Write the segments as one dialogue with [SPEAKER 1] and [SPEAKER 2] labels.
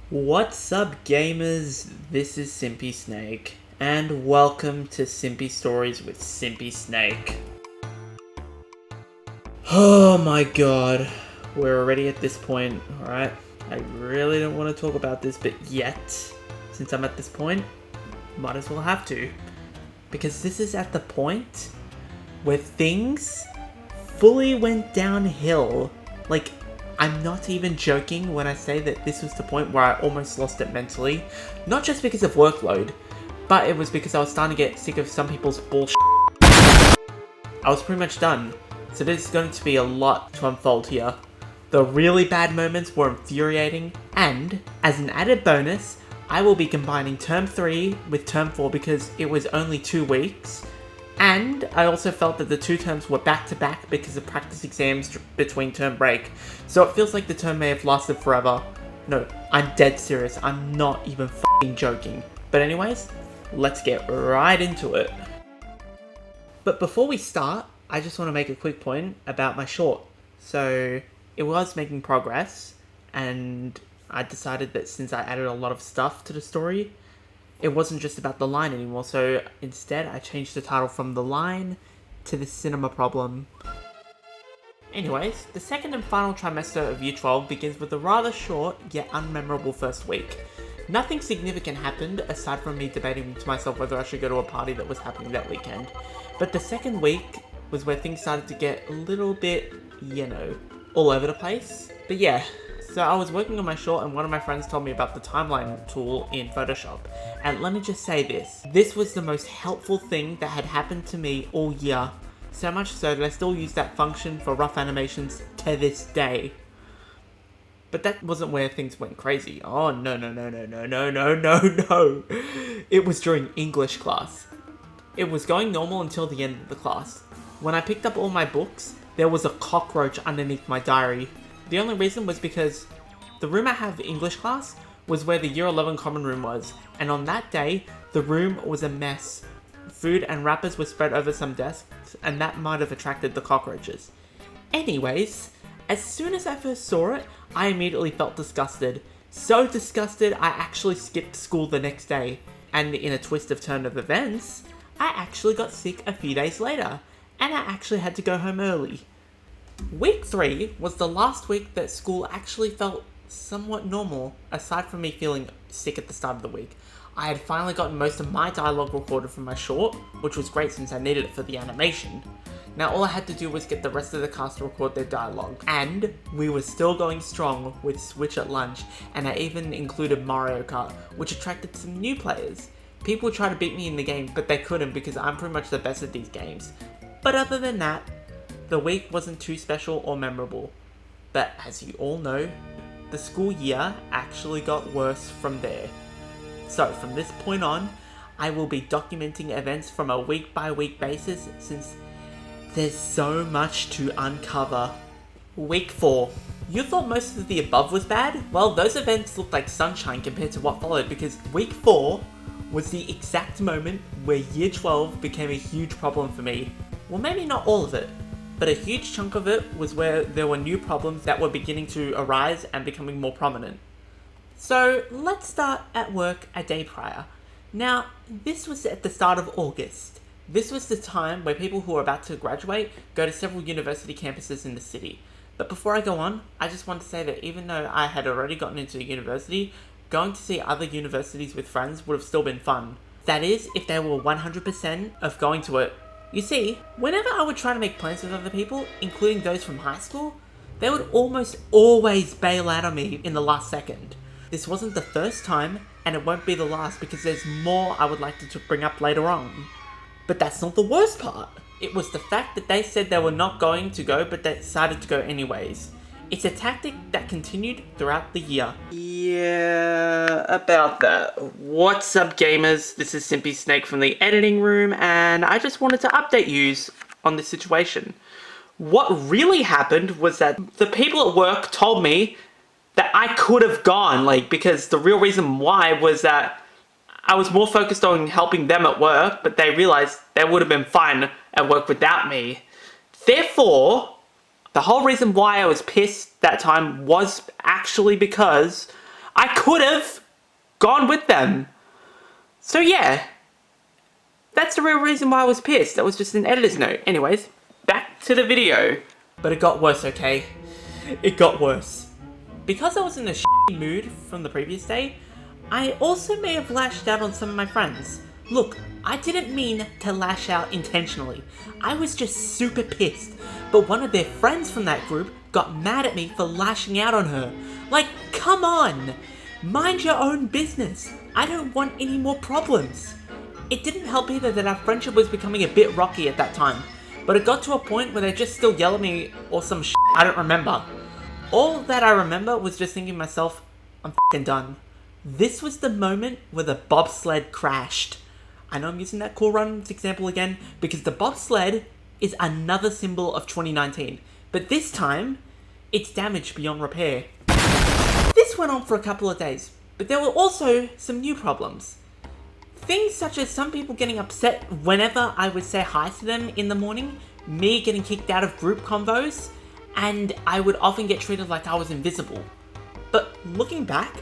[SPEAKER 1] What's up, gamers? This is Simpy Snake, and welcome to Simpy Stories with Simpy Snake. Oh my god, we're already at this point, alright? I really don't want to talk about this, but yet, since I'm at this point, might as well have to. Because this is at the point where things fully went downhill. Like, I'm not even joking when I say that this was the point where I almost lost it mentally. Not just because of workload, but it was because I was starting to get sick of some people's bullshit. I was pretty much done. So there's going to be a lot to unfold here. The really bad moments were infuriating, and as an added bonus, I will be combining Term 3 with Term 4 because it was only 2 weeks. And I also felt that the two terms were back to back because of practice exams between term break. So it feels like the term may have lasted forever. No, I'm dead serious. I'm not even f***ing joking. But anyways, let's get right into it. But before we start, I just want to make a quick point about my short. So it was making progress, and I decided that since I added a lot of stuff to the story, it wasn't just about the line anymore, so instead I changed the title from The Line to The Cinema Problem. Anyways, the second and final trimester of Year 12 begins with a rather short yet unmemorable first week. Nothing significant happened aside from me debating to myself whether I should go to a party that was happening that weekend. But the second week was where things started to get a little bit, all over the place. But yeah. So I was working on my short and one of my friends told me about the timeline tool in Photoshop. And let me just say this. This was the most helpful thing that had happened to me all year. So much so that I still use that function for rough animations to this day. But that wasn't where things went crazy. Oh, no. It was during English class. It was going normal until the end of the class. When I picked up all my books, there was a cockroach underneath my diary. The only reason was because the room I have English class was where the Year 11 common room was, and on that day, the room was a mess. Food and wrappers were spread over some desks, and that might have attracted the cockroaches. Anyways, as soon as I first saw it, I immediately felt disgusted. So disgusted, I actually skipped school the next day, and in a twist of turn of events, I actually got sick a few days later, and I actually had to go home early. Week 3 was the last week that school actually felt somewhat normal, aside from me feeling sick at the start of the week. I had finally gotten most of my dialogue recorded from my short, which was great since I needed it for the animation. Now all I had to do was get the rest of the cast to record their dialogue. And we were still going strong with Switch at lunch, and I even included Mario Kart, which attracted some new players. People tried to beat me in the game, but they couldn't because I'm pretty much the best at these games. But other than that, the week wasn't too special or memorable, but as you all know, the school year actually got worse from there. So from this point on, I will be documenting events from a week-by-week basis since there's so much to uncover. Week 4. You thought most of the above was bad? Well, those events looked like sunshine compared to what followed because week 4 was the exact moment where Year 12 became a huge problem for me. Well, maybe not all of it, but a huge chunk of it was where there were new problems that were beginning to arise and becoming more prominent. So let's start at work a day prior. Now, this was at the start of August. This was the time where people who are about to graduate go to several university campuses in the city. But before I go on, I just want to say that even though I had already gotten into university, going to see other universities with friends would have still been fun. That is, if they were 100% of going to it. You see, whenever I would try to make plans with other people, including those from high school, they would almost always bail out on me in the last second. This wasn't the first time, and it won't be the last because there's more I would like to bring up later on. But that's not the worst part. It was the fact that they said they were not going to go, but they decided to go anyways. It's a tactic that continued throughout the year. Yeah, about that. What's up, gamers? This is Simpy Snake from the editing room, and I just wanted to update yous on this situation. What really happened was that the people at work told me that I could have gone, because the real reason why was that I was more focused on helping them at work, but they realized they would have been fine at work without me. Therefore, the whole reason why I was pissed that time was actually because I could have gone with them. So yeah, that's the real reason why I was pissed. That was just an editor's note. Anyways, back to the video. But it got worse, okay? It got worse. Because I was in a shitty mood from the previous day, I also may have lashed out on some of my friends. Look, I didn't mean to lash out intentionally. I was just super pissed. But one of their friends from that group got mad at me for lashing out on her. Like, come on! Mind your own business. I don't want any more problems. It didn't help either that our friendship was becoming a bit rocky at that time. But it got to a point where they just still yell at me or some shit I don't remember. All that I remember was just thinking to myself, I'm f***ing done. This was the moment where the bobsled crashed. I know I'm using that Cool Runs example again because the bobsled is another symbol of 2019. But this time, it's damaged beyond repair. This went on for a couple of days, but there were also some new problems. Things such as some people getting upset whenever I would say hi to them in the morning, me getting kicked out of group convos, and I would often get treated like I was invisible. But looking back,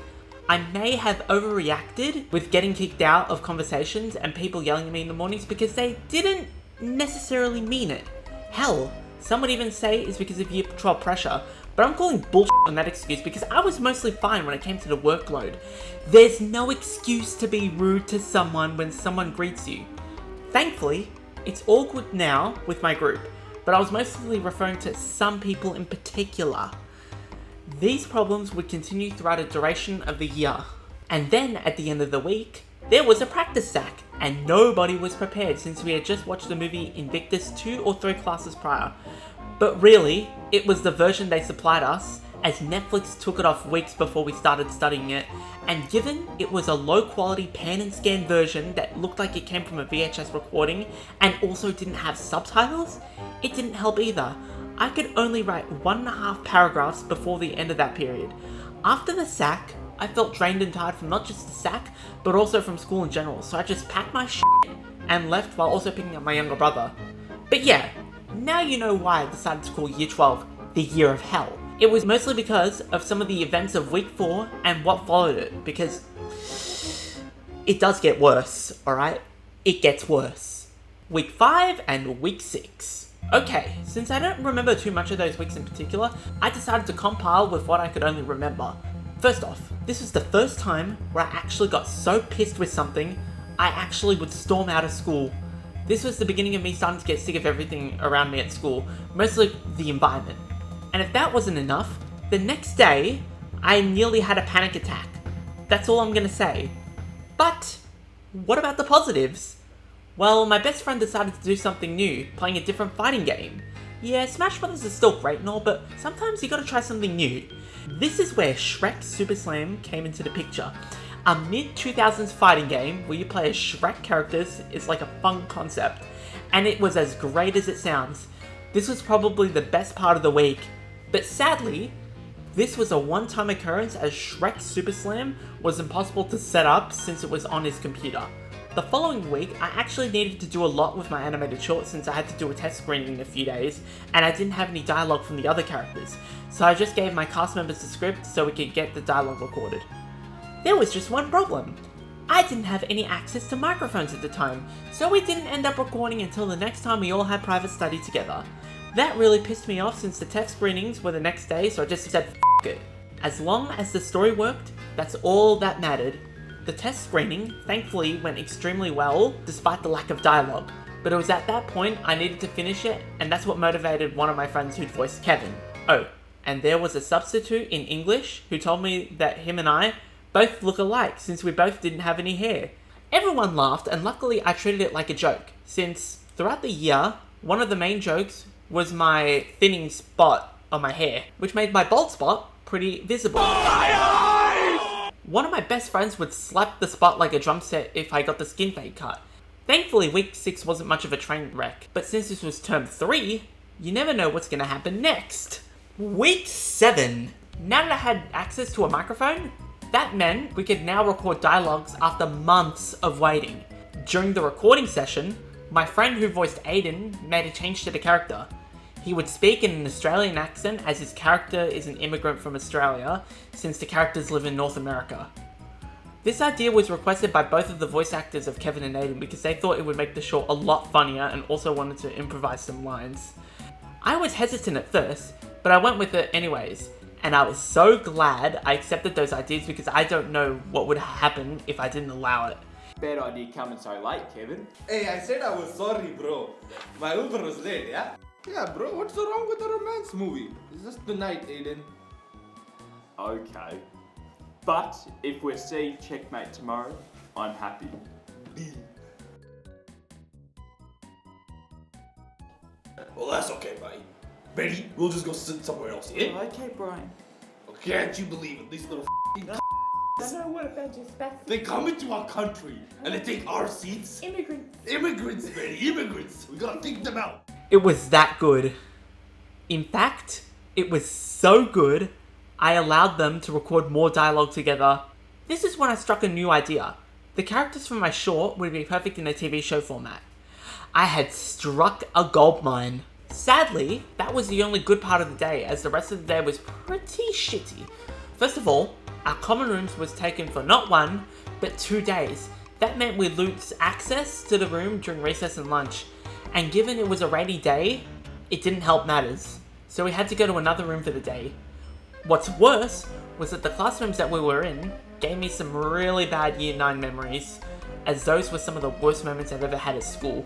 [SPEAKER 1] I may have overreacted with getting kicked out of conversations and people yelling at me in the mornings because they didn't necessarily mean it. Hell, some would even say it's because of year patrol pressure, but I'm calling bullshit on that excuse because I was mostly fine when it came to the workload. There's no excuse to be rude to someone when someone greets you. Thankfully, it's all good now with my group, but I was mostly referring to some people in particular. These problems would continue throughout the duration of the year. And then at the end of the week, there was a practice sack, and nobody was prepared since we had just watched the movie Invictus 2 or 3 classes prior. But really, it was the version they supplied us, as Netflix took it off weeks before we started studying it, and given it was a low quality pan and scan version that looked like it came from a VHS recording and also didn't have subtitles, it didn't help either. I could only write 1.5 paragraphs before the end of that period. After the sack, I felt drained and tired from not just the sack, but also from school in general, so I just packed my shit and left while also picking up my younger brother. But yeah, now you know why I decided to call Year 12 the Year of Hell. It was mostly because of some of the events of week 4 and what followed it, because it does get worse, alright? It gets worse. Week 5 and week 6. Okay, since I don't remember too much of those weeks in particular, I decided to compile with what I could only remember. First off, this was the first time where I actually got so pissed with something, I actually would storm out of school. This was the beginning of me starting to get sick of everything around me at school, mostly the environment. And if that wasn't enough, the next day, I nearly had a panic attack. That's all I'm gonna say. But, what about the positives? Well, my best friend decided to do something new, playing a different fighting game. Yeah, Smash Brothers is still great and all, but sometimes you gotta try something new. This is where Shrek Super Slam came into the picture. A mid-2000s fighting game where you play as Shrek characters is like a fun concept, and it was as great as it sounds. This was probably the best part of the week, but sadly, this was a one-time occurrence as Shrek Super Slam was impossible to set up since it was on his computer. The following week, I actually needed to do a lot with my animated short since I had to do a test screening in a few days, and I didn't have any dialogue from the other characters, so I just gave my cast members the script so we could get the dialogue recorded. There was just one problem. I didn't have any access to microphones at the time, so we didn't end up recording until the next time we all had private study together. That really pissed me off since the test screenings were the next day, so I just said f*** it. As long as the story worked, that's all that mattered. The test screening, thankfully, went extremely well, despite the lack of dialogue. But it was at that point I needed to finish it, and that's what motivated one of my friends who'd voiced Kevin. Oh, and there was a substitute in English who told me that him and I both look alike since we both didn't have any hair. Everyone laughed, and luckily I treated it like a joke, since throughout the year, one of the main jokes was my thinning spot on my hair, which made my bald spot pretty visible. One of my best friends would slap the spot like a drum set if I got the skin fade cut. Thankfully, week 6 wasn't much of a train wreck, but since this was term 3, you never know what's gonna happen next. Week 7. Now that I had access to a microphone, that meant we could now record dialogues after months of waiting. During the recording session, my friend who voiced Aiden made a change to the character. He would speak in an Australian accent as his character is an immigrant from Australia, since the characters live in North America. This idea was requested by both of the voice actors of Kevin and Aiden because they thought it would make the show a lot funnier and also wanted to improvise some lines. I was hesitant at first, but I went with it anyways, and I was so glad I accepted those ideas because I don't know what would happen if I didn't allow it.
[SPEAKER 2] Bad idea coming so late, Kevin.
[SPEAKER 3] Hey, I said I was sorry, bro. My Uber was late, yeah? Yeah, bro, what's so wrong with a romance movie? It's just tonight, Aiden.
[SPEAKER 2] Okay. But if we're seeing checkmate tomorrow, I'm happy.
[SPEAKER 3] Well, that's okay, mate. Betty, we'll just go sit somewhere else, yeah?
[SPEAKER 2] Okay, Brian.
[SPEAKER 3] Can't you believe it? These little
[SPEAKER 4] I don't know what about your space.
[SPEAKER 3] they come into our country and they take our seats.
[SPEAKER 4] Immigrants.
[SPEAKER 3] Immigrants, Betty, immigrants. We gotta think them out.
[SPEAKER 1] It was that good. In fact, it was so good, I allowed them to record more dialogue together. This is when I struck a new idea. The characters from my short would be perfect in a TV show format. I had struck a goldmine. Sadly, that was the only good part of the day, as the rest of the day was pretty shitty. First of all, our common rooms was taken for not 1, but 2 days. That meant we lose access to the room during recess and lunch. And given it was a rainy day, it didn't help matters. So we had to go to another room for the day. What's worse was that the classrooms that we were in gave me some really bad Year 9 memories, as those were some of the worst moments I've ever had at school.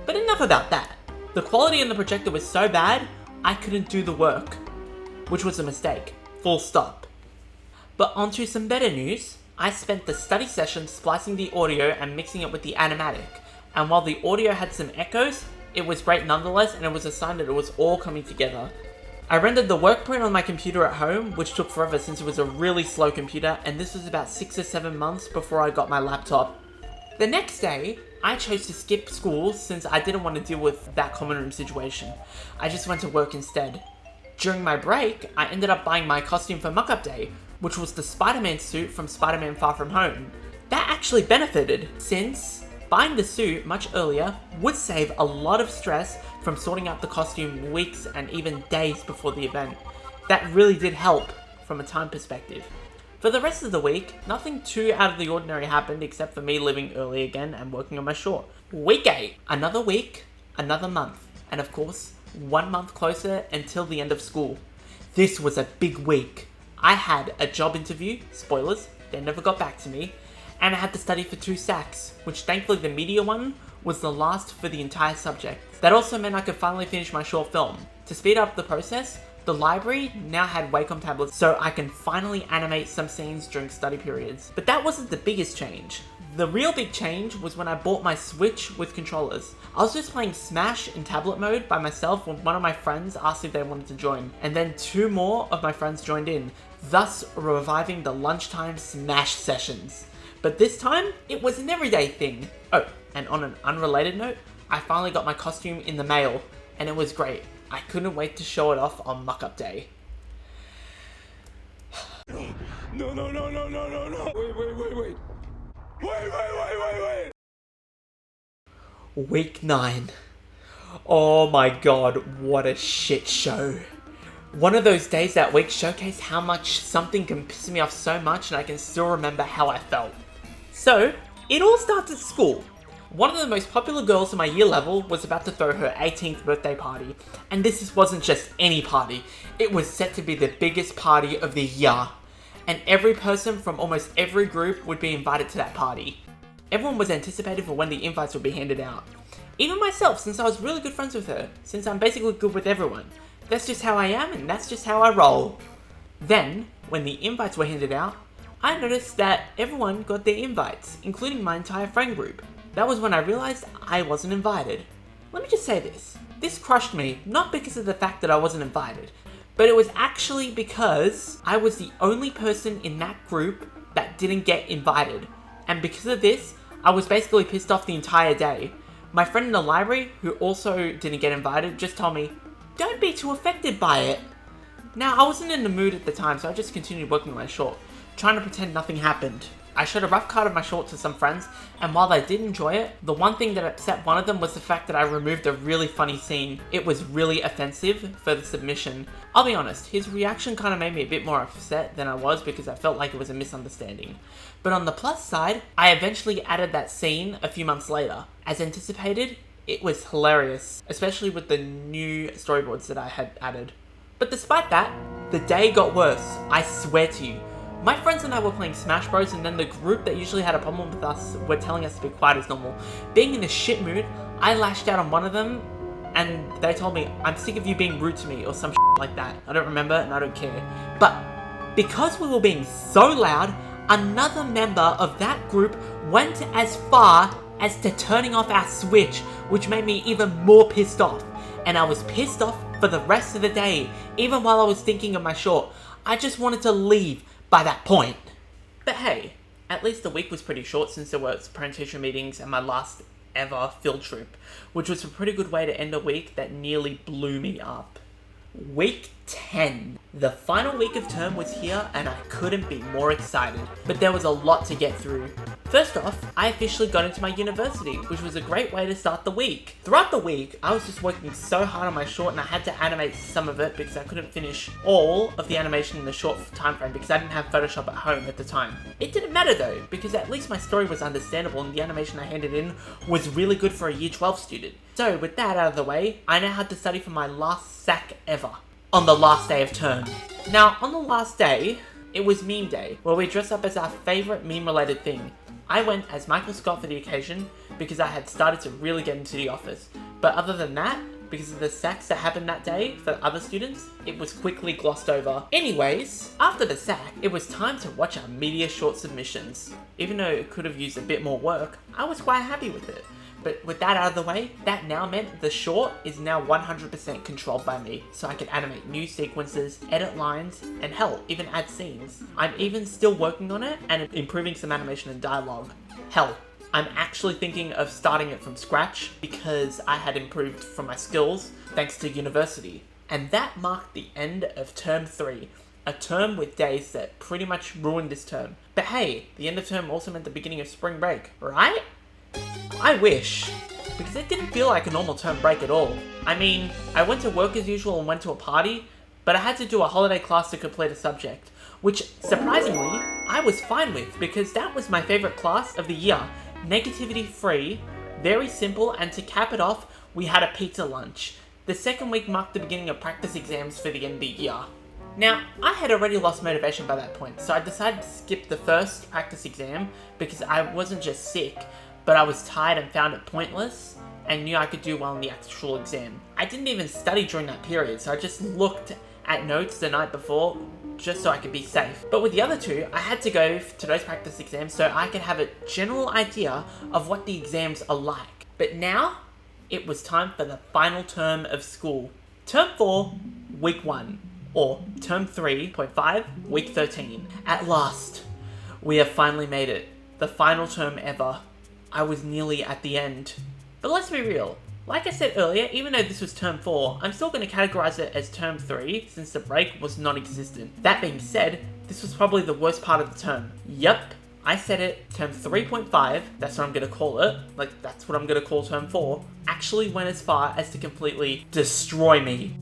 [SPEAKER 1] But enough about that. The quality in the projector was so bad, I couldn't do the work, which was a mistake. Full stop. But onto some better news. I spent the study session splicing the audio and mixing it with the animatic, and while the audio had some echoes, it was great nonetheless, and it was a sign that it was all coming together. I rendered the work print on my computer at home, which took forever since it was a really slow computer, and this was about 6 or 7 months before I got my laptop. The next day, I chose to skip school since I didn't want to deal with that common room situation. I just went to work instead. During my break, I ended up buying my costume for Muck-Up Day, which was the Spider-Man suit from Spider-Man Far From Home. That actually benefited, since buying the suit much earlier would save a lot of stress from sorting out the costume weeks and even days before the event. That really did help from a time perspective. For the rest of the week, nothing too out of the ordinary happened except for me leaving early again and working on my short. Week 8, another week, another month, and of course, 1 month closer until the end of school. This was a big week. I had a job interview, spoilers, they never got back to me, and I had to study for 2 SACs, which thankfully the media one was the last for the entire subject. That also meant I could finally finish my short film. To speed up the process, the library now had Wacom tablets, so I can finally animate some scenes during study periods. But that wasn't the biggest change. The real big change was when I bought my Switch with controllers. I was just playing Smash in tablet mode by myself when one of my friends asked if they wanted to join, and then 2 more of my friends joined in, thus reviving the lunchtime Smash sessions. But this time, it was an everyday thing. Oh, and on an unrelated note, I finally got my costume in the mail, and it was great. I couldn't wait to show it off on Muck-Up Day.
[SPEAKER 3] No. Wait.
[SPEAKER 1] Week 9. Oh my god, what a shit show. One of those days that week showcased how much something can piss me off so much and I can still remember how I felt. So, it all starts at school. One of the most popular girls in my year level was about to throw her 18th birthday party, and this wasn't just any party, it was set to be the biggest party of the year. And every person from almost every group would be invited to that party. Everyone was anticipated for when the invites would be handed out. Even myself, since I was really good friends with her, since I'm basically good with everyone. That's just how I am, and that's just how I roll. Then, when the invites were handed out, I noticed that everyone got their invites, including my entire friend group. That was when I realized I wasn't invited. Let me just say this. This crushed me, not because of the fact that I wasn't invited, but it was actually because I was the only person in that group that didn't get invited. And because of this, I was basically pissed off the entire day. My friend in the library, who also didn't get invited, just told me, "Don't be too affected by it." Now, I wasn't in the mood at the time, so I just continued working on my short. trying to pretend nothing happened. I showed a rough cut of my short to some friends, and while they did enjoy it, the one thing that upset one of them was the fact that I removed a really funny scene. It was really offensive for the submission. I'll be honest, his reaction kind of made me a bit more upset than I was because I felt like it was a misunderstanding. But on the plus side, I eventually added that scene a few months later. As anticipated, it was hilarious, especially with the new storyboards that I had added. But despite that, the day got worse, I swear to you. My friends and I were playing Smash Bros, and then the group that usually had a problem with us were telling us to be quiet as normal. Being in a shit mood, I lashed out on one of them, and they told me, I'm sick of you being rude to me, or some shit like that. I don't remember, and I don't care. But because we were being so loud, another member of that group went as far as to turning off our Switch, which made me even more pissed off. And I was pissed off for the rest of the day, even while I was thinking of my short. I just wanted to leave by that point. But hey, at least the week was pretty short since there was parent-teacher meetings and my last ever field trip, which was a pretty good way to end a week that nearly blew me up. Week 10. The final week of term was here and I couldn't be more excited, but there was a lot to get through. First off, I officially got into my university, which was a great way to start the week. Throughout the week, I was just working so hard on my short and I had to animate some of it because I couldn't finish all of the animation in the short time frame because I didn't have Photoshop at home at the time. It didn't matter though, because at least my story was understandable and the animation I handed in was really good for a year 12 student. So with that out of the way, I now had to study for my last SAC ever, on the last day of term. Now, on the last day, it was meme day, where we dressed up as our favourite meme-related thing. I went as Michael Scott for the occasion because I had started to really get into the office. But other than that, because of the SACs that happened that day for other students, it was quickly glossed over. Anyways, after the SAC, it was time to watch our media short submissions. Even though it could have used a bit more work, I was quite happy with it. But with that out of the way, that now meant the short is now 100% controlled by me, so I can animate new sequences, edit lines, and hell, even add scenes. I'm even still working on it and improving some animation and dialogue. Hell, I'm actually thinking of starting it from scratch because I had improved from my skills thanks to university. And that marked the end of term 3, a term with days that pretty much ruined this term. But hey, the end of term also meant the beginning of spring break, right? I wish, because it didn't feel like a normal term break at all. I mean, I went to work as usual and went to a party, but I had to do a holiday class to complete a subject, which, surprisingly, I was fine with because that was my favourite class of the year. Negativity free, very simple, and to cap it off, we had a pizza lunch. The second week marked the beginning of practice exams for the end of the year. Now, I had already lost motivation by that point, so I decided to skip the first practice exam because I wasn't just sick, but I was tired and found it pointless and knew I could do well in the actual exam. I didn't even study during that period, so I just looked at notes the night before just so I could be safe. But with the other two, I had to go to those practice exams so I could have a general idea of what the exams are like. But now, it was time for the final term of school. Term 4, week 1, or term 3.5, week 13. At last, we have finally made it. The final term ever. I was nearly at the end. But let's be real. Like I said earlier, even though this was term 4, I'm still going to categorize it as term 3 since the break was non-existent. That being said, this was probably the worst part of the term. Yep, I said it, term 3.5, that's what I'm going to call it, like that's what I'm going to call term 4, actually went as far as to completely destroy me.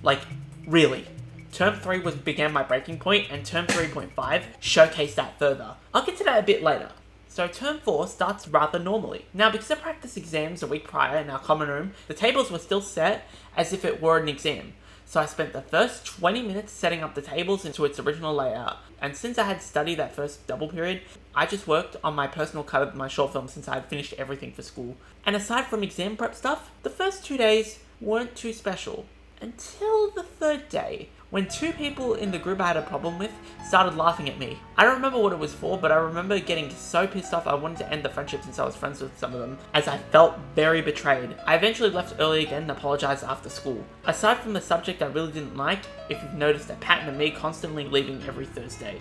[SPEAKER 1] Like, really. Term 3 began my breaking point, and term 3.5 showcased that further. I'll get to that a bit later. So term 4 starts rather normally. Now, because I practiced exams a week prior in our common room, the tables were still set as if it were an exam. So I spent the first 20 minutes setting up the tables into its original layout. And since I had studied that first double period, I just worked on my personal cut of my short film since I had finished everything for school. And aside from exam prep stuff, the first 2 days weren't too special. Until the third day, when 2 people in the group I had a problem with started laughing at me. I don't remember what it was for, but I remember getting so pissed off I wanted to end the friendship since I was friends with some of them, as I felt very betrayed. I eventually left early again and apologized after school. Aside from the subject I really didn't like, if you've noticed a pattern of me constantly leaving every Thursday.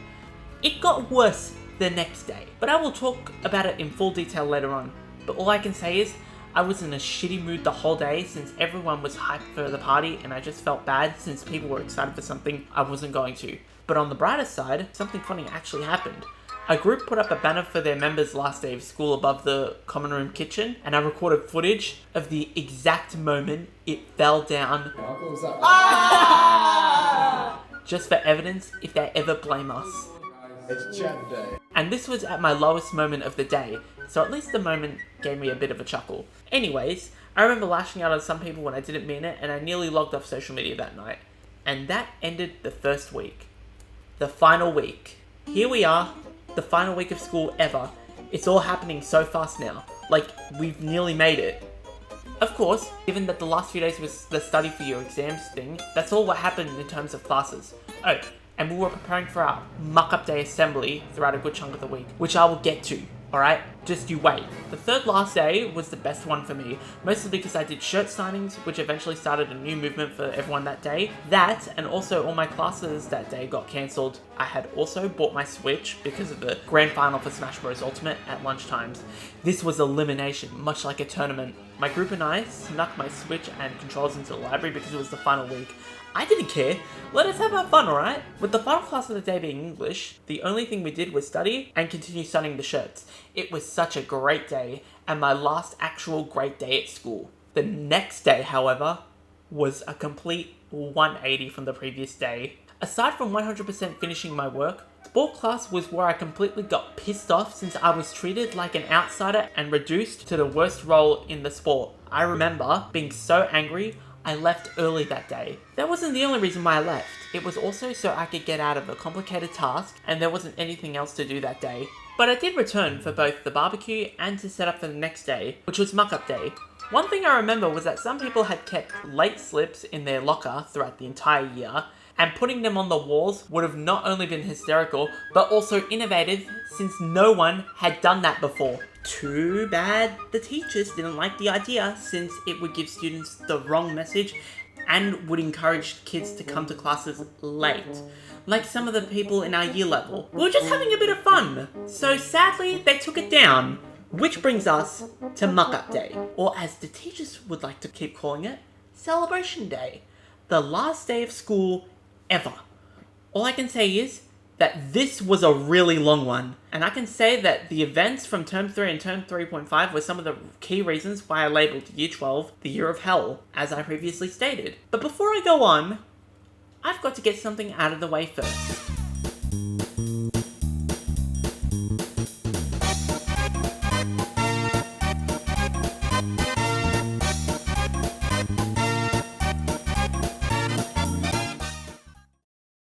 [SPEAKER 1] It got worse the next day, but I will talk about it in full detail later on. But all I can say is, I was in a shitty mood the whole day since everyone was hyped for the party and I just felt bad since people were excited for something I wasn't going to. But on the brighter side, something funny actually happened. A group put up a banner for their members' last day of school above the common room kitchen, and I recorded footage of the exact moment it fell down. Just for evidence if they ever blame us.
[SPEAKER 3] It's chat day.
[SPEAKER 1] And this was at my lowest moment of the day, so at least the moment gave me a bit of a chuckle. Anyways, I remember lashing out at some people when I didn't mean it, and I nearly logged off social media that night. And that ended the first week. The final week. Here we are, the final week of school ever. It's all happening so fast now. Like, we've nearly made it. Of course, given that the last few days was the study for your exams thing, that's all what happened in terms of classes. Oh, and we were preparing for our muck-up day assembly throughout a good chunk of the week, which I will get to, alright? Just you wait. The third last day was the best one for me, mostly because I did shirt signings, which eventually started a new movement for everyone that day. That, and also all my classes that day got cancelled. I had also bought my Switch because of the grand final for Smash Bros. Ultimate at lunchtimes. This was elimination, much like a tournament. My group and I snuck my Switch and controllers into the library because it was the final week. I didn't care. Let us have our fun, alright? With the final class of the day being English, the only thing we did was study and continue studying the shirts. It was such a great day, and my last actual great day at school. The next day, however, was a complete 180 from the previous day. Aside from 100% finishing my work, sport class was where I completely got pissed off since I was treated like an outsider and reduced to the worst role in the sport. I remember being so angry, I left early that day. That wasn't the only reason why I left. It was also so I could get out of a complicated task and there wasn't anything else to do that day. But I did return for both the barbecue and to set up for the next day, which was muck-up day. One thing I remember was that some people had kept late slips in their locker throughout the entire year, and putting them on the walls would have not only been hysterical, but also innovative since no one had done that before. Too bad the teachers didn't like the idea since it would give students the wrong message and would encourage kids to come to classes late. Like some of the people in our year level. We were just having a bit of fun. So sadly, they took it down. Which brings us to muck-up day, or as the teachers would like to keep calling it, celebration day. The last day of school ever. All I can say is that this was a really long one, and I can say that the events from Term 3 and Term 3.5 were some of the key reasons why I labelled Year 12 the Year of Hell, as I previously stated. But before I go on, I've got to get something out of the way first.